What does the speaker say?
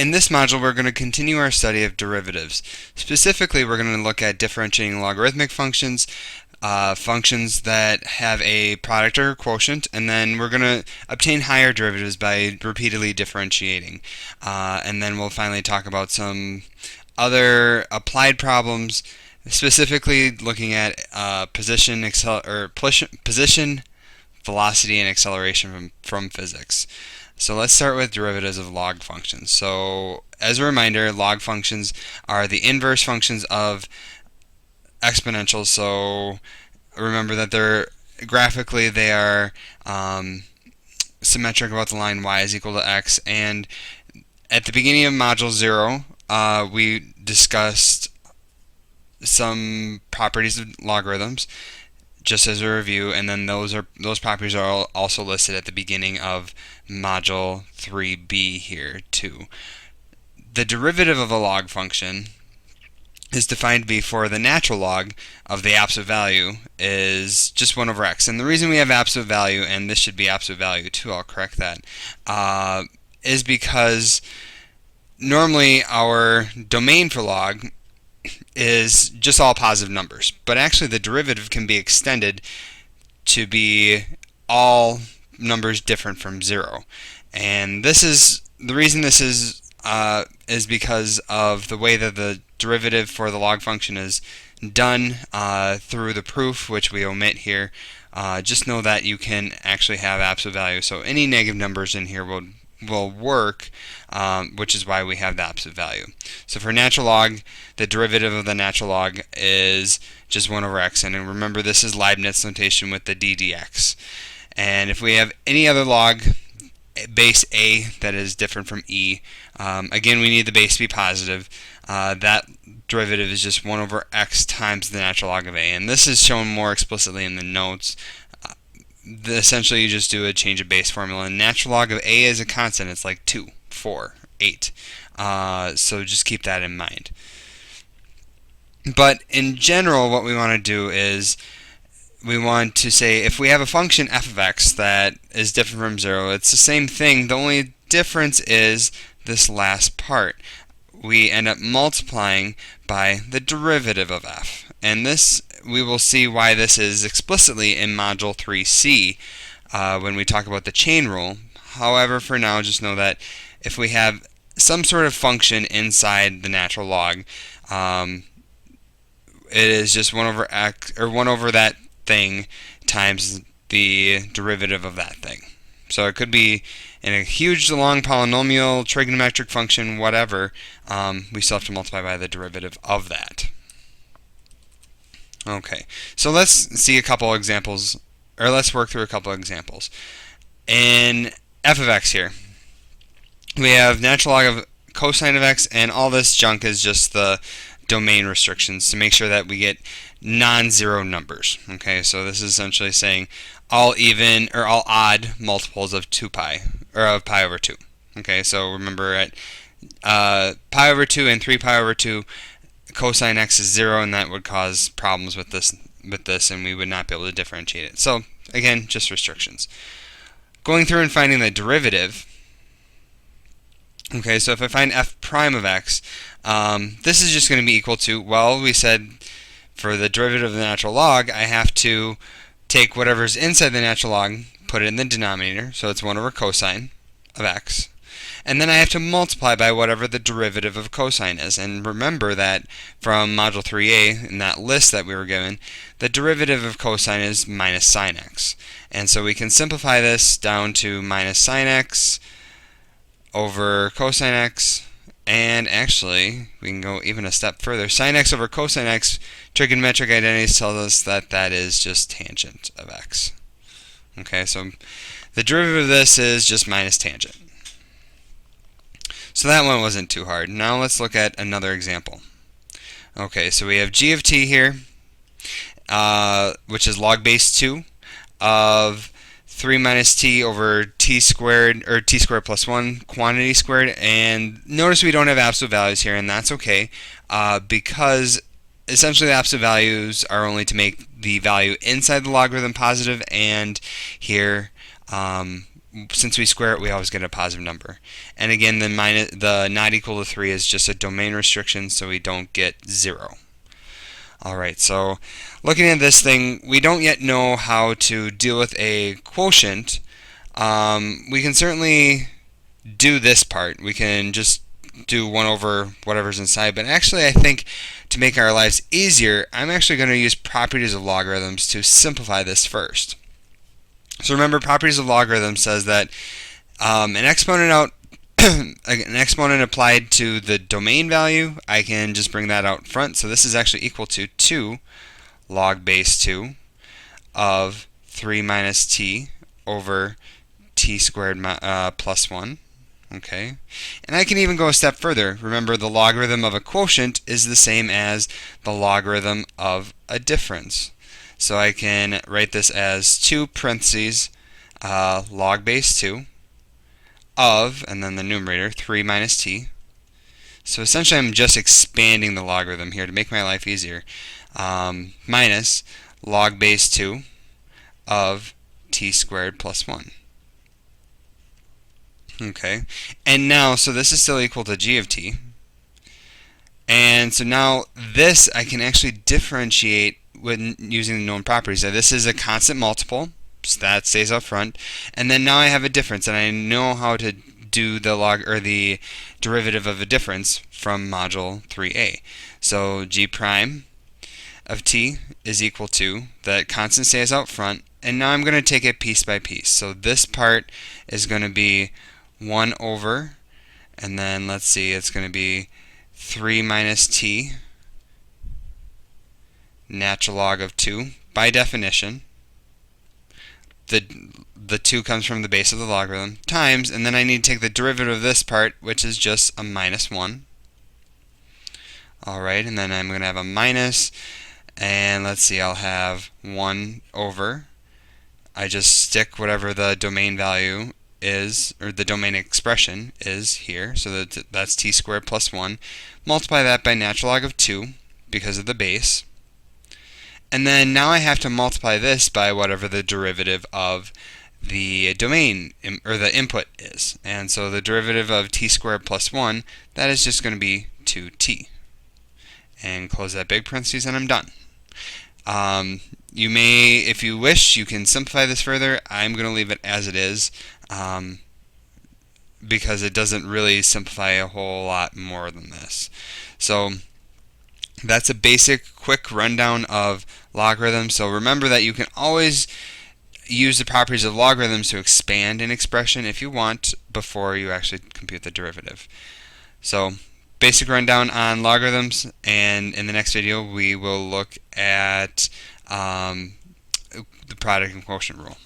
In this module, we're going to continue our study of derivatives. Specifically, we're going to look at differentiating logarithmic functions, functions that have a product or quotient, and then we're going to obtain higher derivatives by repeatedly differentiating. And then we'll finally talk about some other applied problems, specifically looking at position, velocity, and acceleration from physics. So let's start with derivatives of log functions. So as a reminder, log functions are the inverse functions of exponentials. So remember that graphically they are symmetric about the line y is equal to x. And at the beginning of module 0, we discussed some properties of logarithms, just as a review, and then those properties are also listed at the beginning of module 3b here too. The derivative of a log function is defined to be for the natural log of the absolute value is just 1 over x. And the reason we have absolute value, and this should be absolute value too, I'll correct that, is because normally our domain for log is just all positive numbers, but actually the derivative can be extended to be all numbers different from 0. And this is the reason this is because of the way that the derivative for the log function is done through the proof, which we omit here. Just know that you can actually have absolute value, so any negative numbers in here will work, which is why we have the absolute value. So for natural log, the derivative of the natural log is just 1 over x, and remember this is Leibniz notation with the d dx. And if we have any other log, base a, that is different from e, again we need the base to be positive. That derivative is just 1 over x times the natural log of a, and this is shown more explicitly in the notes. Essentially you just do a change of base formula, and natural log of a is a constant. It's like 2, 4, 8. So just keep that in mind. But in general, what we want to do is we want to say if we have a function f of x that is different from 0, it's the same thing. The only difference is this last part. We end up multiplying by the derivative of f. And this, we will see why this is explicitly in module 3c when we talk about the chain rule. However, for now, just know that if we have some sort of function inside the natural log, it is just 1 over x, or 1 over that thing times the derivative of that thing. So it could be in a huge long polynomial, trigonometric function, whatever. We still have to multiply by the derivative of that. Okay, so let's see a couple examples, or let's work through a couple examples. In f of x here, we have natural log of cosine of x, and all this junk is just the domain restrictions to make sure that we get non-zero numbers. Okay, so this is essentially saying all even or all odd multiples of 2 pi, or of pi over 2. Okay, so remember at pi over 2 and 3 pi over 2, cosine x is 0, and that would cause problems with this, and we would not be able to differentiate it. So again, just restrictions. Going through and finding the derivative. Okay, so if I find f prime of x, this is just going to be equal to, well, we said for the derivative of the natural log, I have to take whatever's inside the natural log, put it in the denominator, so it's 1 over cosine of x. And then I have to multiply by whatever the derivative of cosine is. And remember that from module 3a, in that list that we were given, the derivative of cosine is minus sine x. And so we can simplify this down to minus sine x over cosine x. And actually, we can go even a step further. Sine x over cosine x, trigonometric identities tell us that that is just tangent of x. Okay, so the derivative of this is just minus tangent. So that one wasn't too hard. Now let's look at another example. Okay, so we have g of t here, which is log base 2 of 3 minus t over t squared, or t squared plus 1 quantity squared. And notice we don't have absolute values here, and that's okay, because essentially the absolute values are only to make the value inside the logarithm positive, and here since we square it, we always get a positive number. And again, the not equal to 3 is just a domain restriction, so we don't get 0. Alright, so looking at this thing, we don't yet know how to deal with a quotient. We can certainly do this part. We can just do 1 over whatever's inside, but actually I think to make our lives easier, I'm actually going to use properties of logarithms to simplify this first. So remember, properties of logarithms says that an exponent applied to the domain value, I can just bring that out front. So this is actually equal to 2 log base 2 of 3 minus t over t squared plus 1. Okay, and I can even go a step further. Remember, the logarithm of a quotient is the same as the logarithm of a difference. So I can write this as 2 parentheses log base 2 of, and then the numerator, 3 minus t. So essentially I'm just expanding the logarithm here to make my life easier. Minus log base 2 of t squared plus 1. Okay, and now, so this is still equal to g of t. And so now this I can actually differentiate when using the known properties. Now this is a constant multiple, so that stays up front. And then now I have a difference, and I know how to do the the derivative of a difference from module 3a. So g prime of t is equal to, that constant stays out front, and now I'm going to take it piece by piece. So this part is going to be 1 over, and then let's see, it's going to be 3 minus t natural log of 2. By definition, the 2 comes from the base of the logarithm, times, and then I need to take the derivative of this part, which is just a minus 1. Alright, and then I'm going to have a minus, and let's see, I'll have 1 over. I just stick whatever the domain value is, or the domain expression is here, so that's t squared plus 1. Multiply that by natural log of 2 because of the base. And then now I have to multiply this by whatever the derivative of the domain, or the input is. And so the derivative of t squared plus 1, that is just going to be 2t. And close that big parentheses, and I'm done. You may, if you wish, you can simplify this further. I'm going to leave it as it is because it doesn't really simplify a whole lot more than this. So that's a basic, quick rundown of logarithms. So remember that you can always use the properties of logarithms to expand an expression if you want before you actually compute the derivative. So basic rundown on logarithms, and in the next video we will look at the product and quotient rule.